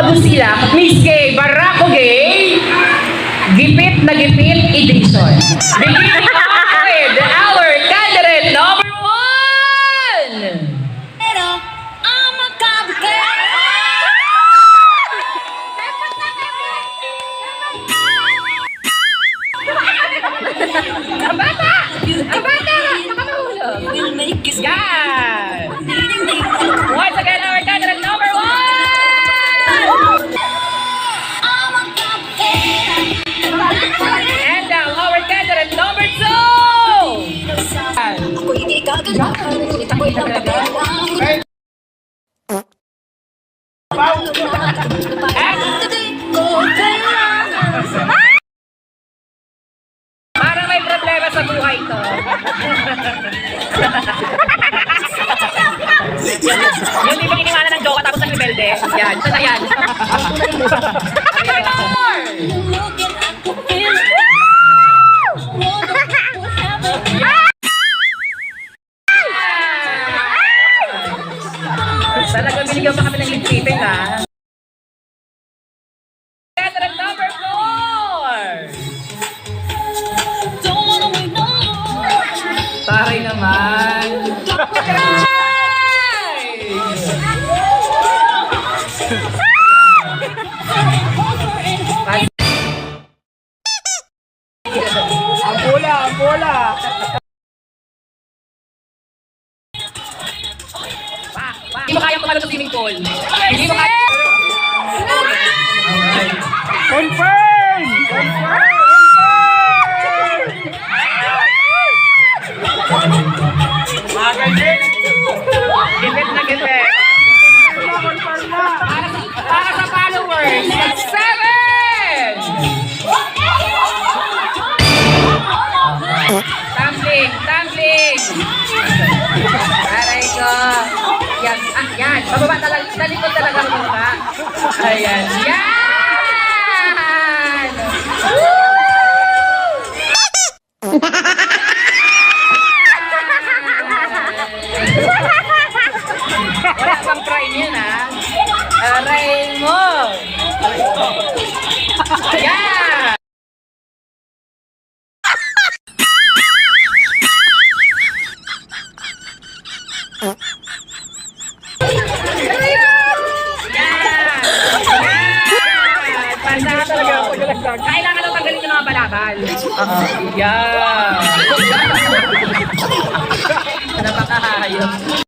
Abo sila, Miss Gay, Barako Gay, Gipit na Gipit Edison. Beginning with our candidate number 1! Pero, I'm a copycat. Kabata! Kabata! Nakamahulog! Will make you Yan! ding ding. Once again, our candidate number 1! I'm a copycat. And now, our candidate number 2! Ako hindi gaganahan, ngunit ako'y nagkakalang. Parang may problema sa buhay to. Yung di bang iniwanan ng jowa tapos nag-rebelde? Yan, ito na yan. Looking at the film. Talagang binigyan pa kami ng lip-taping, ha? Candidate number 4! Don't wanna wait no more. Taray naman. Ang bola, ang bola. Hindi mo kayang tumalo sa swimming pool. Hindi mo kaya. Confirm! Confirm! Gipit na gipit. Para sa followers, 7! Tumbling, tumbling. Aray ko. Yan, yan. Pababa talaga, talikod talaga ang mukha. Ayan, yan! Wala bang crime yan, ha? Aray mo! Yan! Kailangan lang tanggalin yung mga balakal. Yan. Napakahayos.